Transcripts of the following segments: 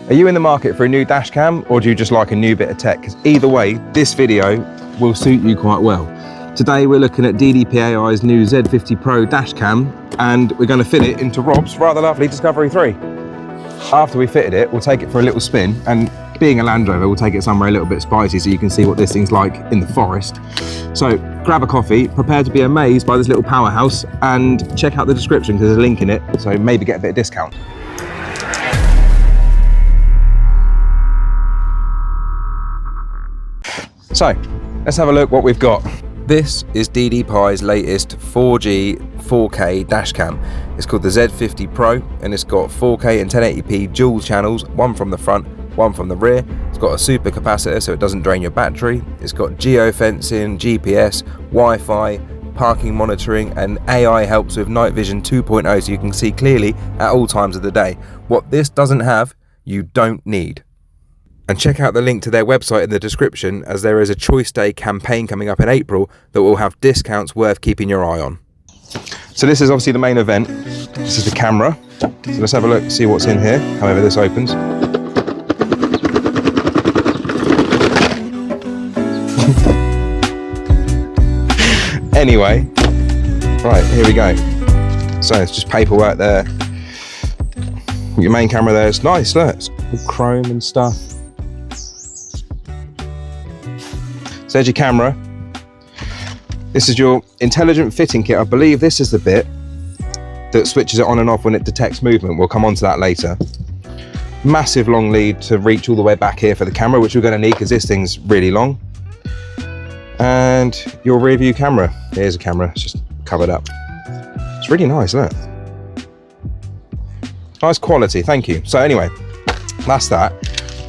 Are you in the market for a new dash cam, or do you just like a new bit of tech? Because either way, this video will suit you quite well. Today we're looking at DDPAI's new Z50 Pro dash cam, and we're going to fit it into Rob's rather lovely Discovery 3. After we fitted it, we'll take it for a little spin, and being a Land Rover, we'll take it somewhere a little bit spicy so you can see what this thing's like in the forest. So grab a coffee, prepare to be amazed by this little powerhouse, and check out the description because there's a link in it, so maybe get a bit of discount. So let's have a look what we've got. This is DDPAI's latest 4G 4K dash cam. It's called the Z50 Pro, and it's got 4K and 1080p dual channels, one from the front, one from the rear. It's got a super capacitor so it doesn't drain your battery. It's got geo-fencing, GPS, Wi-Fi, parking monitoring, and AI helps with night vision 2.0 so you can see clearly at all times of the day. What this doesn't have, you don't need. And check out the link to their website in the description, as there is a Choice Day campaign coming up in April that will have discounts worth keeping your eye on. So this is obviously the main event. This is the camera. So let's have a look, see what's in here, however this opens. Anyway, right, here we go. So it's just paperwork there. Your main camera there, it's nice, look, it's all chrome and stuff. So there's your camera. This is your intelligent fitting kit. I believe this is the bit that switches it on and off when it detects movement. We'll come on to that later. Massive long lead to reach all the way back here for the camera, which we're going to need because this thing's really long. And your rear view camera. Here's a camera, it's just covered up. It's really nice, isn't it? Nice quality, thank you. So anyway, that's that.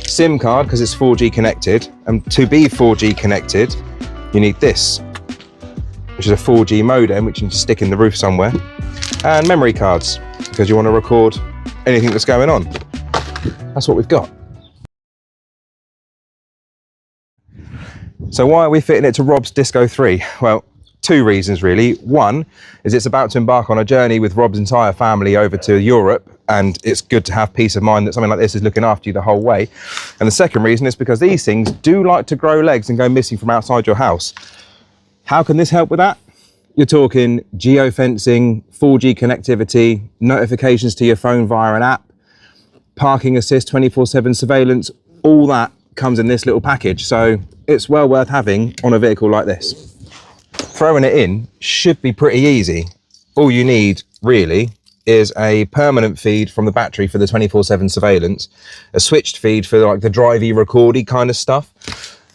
SIM card, because it's 4G connected, and to be 4G connected you need this, which is a 4G modem which you can stick in the roof somewhere, and memory cards because you want to record anything that's going on. That's what we've got. So why are we fitting it to Rob's Disco 3? Well, two reasons really. One is it's about to embark on a journey with Rob's entire family over to Europe, and it's good to have peace of mind that something like this is looking after you the whole way. And the second reason is because these things do like to grow legs and go missing from outside your house. How can this help with that? You're talking geo-fencing, 4G connectivity, notifications to your phone via an app, parking assist, 24/7 surveillance, all that comes in this little package. So it's well worth having on a vehicle like this. Throwing it in should be pretty easy. All you need really is a permanent feed from the battery for the 24/7 surveillance, a switched feed for like the drivey recordy kind of stuff.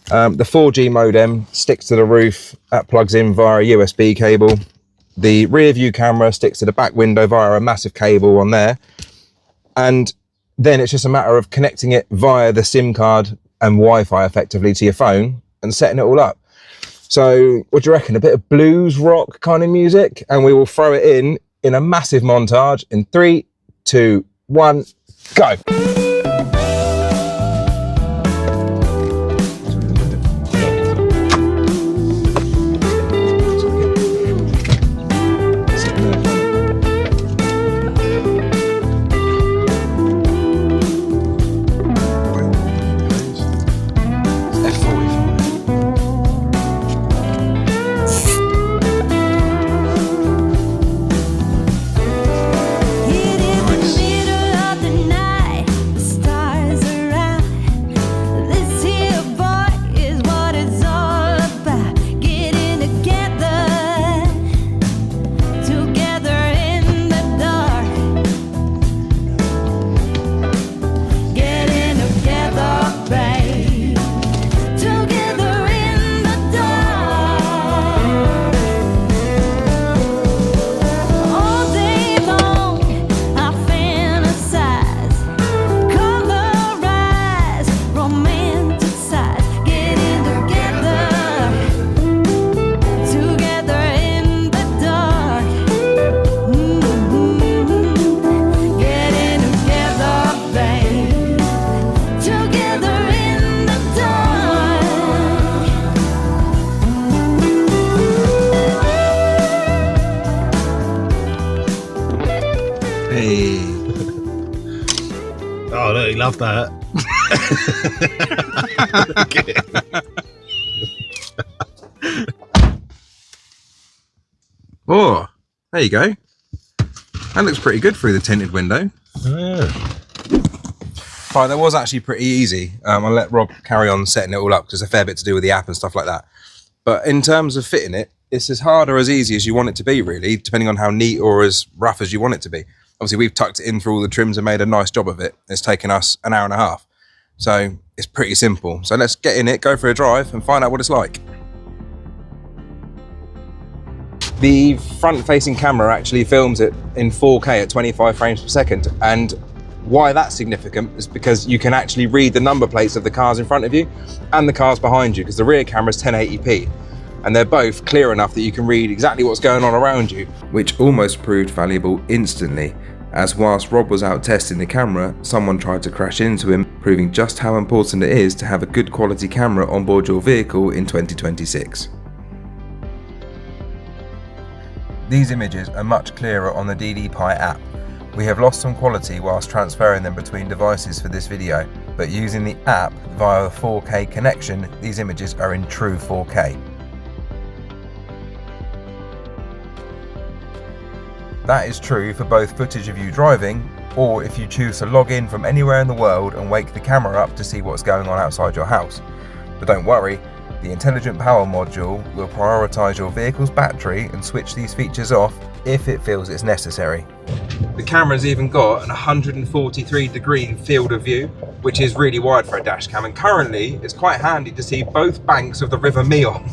The 4G modem sticks to the roof, that plugs in via a USB cable. The rear view camera sticks to the back window via a massive cable on there. And then it's just a matter of connecting it via the SIM card and Wi-Fi effectively to your phone and setting it all up. So what do you reckon? A bit of blues rock kind of music, and we will throw it in a massive montage in 3, 2, 1, go. love that. Oh, there you go. That looks pretty good through the tinted window. Yeah. Right, that was actually pretty easy. I'll let Rob carry on setting it all up because there's a fair bit to do with the app and stuff like that. But in terms of fitting it, it's as hard or as easy as you want it to be, really, depending on how neat or as rough as you want it to be. Obviously, we've tucked it in through all the trims and made a nice job of it. It's taken us an hour and a half. So it's pretty simple. So let's get in it, go for a drive and find out what it's like. The front-facing camera actually films it in 4K at 25 frames per second. And why that's significant is because you can actually read the number plates of the cars in front of you and the cars behind you, because the rear camera is 1080p. And they're both clear enough that you can read exactly what's going on around you. Which almost proved valuable instantly, as whilst Rob was out testing the camera, someone tried to crash into him, proving just how important it is to have a good quality camera on board your vehicle in 2026. These images are much clearer on the DDPAI app. We have lost some quality whilst transferring them between devices for this video, but using the app via the 4K connection, these images are in true 4K. That is true for both footage of you driving, or if you choose to log in from anywhere in the world and wake the camera up to see what's going on outside your house. But don't worry, the intelligent power module will prioritise your vehicle's battery and switch these features off if it feels it's necessary. The camera's even got an 143-degree field of view, which is really wide for a dash cam, and currently it's quite handy to see both banks of the River Meon.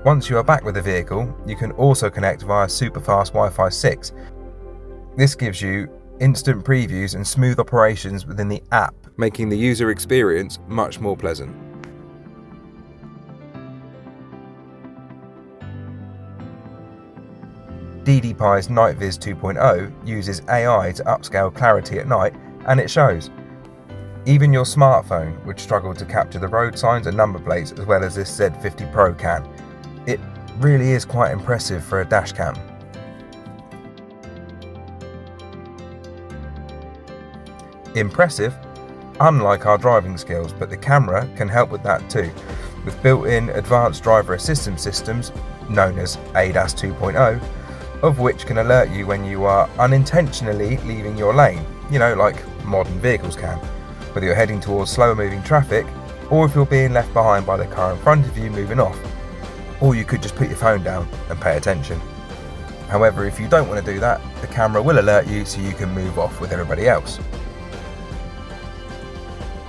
Once you are back with the vehicle, you can also connect via super-fast Wi-Fi 6. This gives you instant previews and smooth operations within the app, making the user experience much more pleasant. DDPAI's NightVIS 2.0 uses AI to upscale clarity at night, and it shows. Even your smartphone would struggle to capture the road signs and number plates as well as this Z50 Pro can. It really is quite impressive for a dash cam. Impressive, unlike our driving skills, but the camera can help with that too, with built-in advanced driver assistance systems, known as ADAS 2.0, of which can alert you when you are unintentionally leaving your lane, you know, like modern vehicles can, whether you're heading towards slower moving traffic, or if you're being left behind by the car in front of you moving off. Or you could just put your phone down and pay attention. However, if you don't want to do that, the camera will alert you so you can move off with everybody else.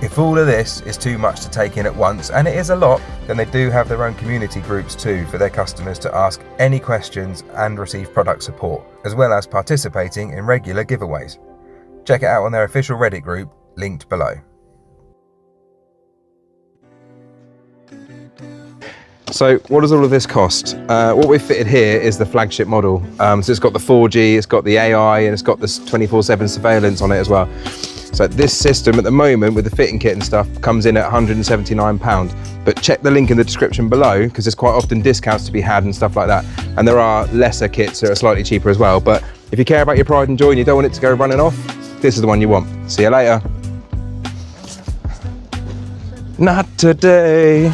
If all of this is too much to take in at once, and it is a lot, then they do have their own community groups too for their customers to ask any questions and receive product support, as well as participating in regular giveaways. Check it out on their official Reddit group, linked below. So what does all of this cost? What we've fitted here is the flagship model. So it's got the 4G, it's got the AI, and it's got this 24/7 surveillance on it as well. So this system at the moment with the fitting kit and stuff comes in at £179. But check the link in the description below because there's quite often discounts to be had and stuff like that. And there are lesser kits that are slightly cheaper as well. But if you care about your pride and joy and you don't want it to go running off, this is the one you want. See you later. Not today.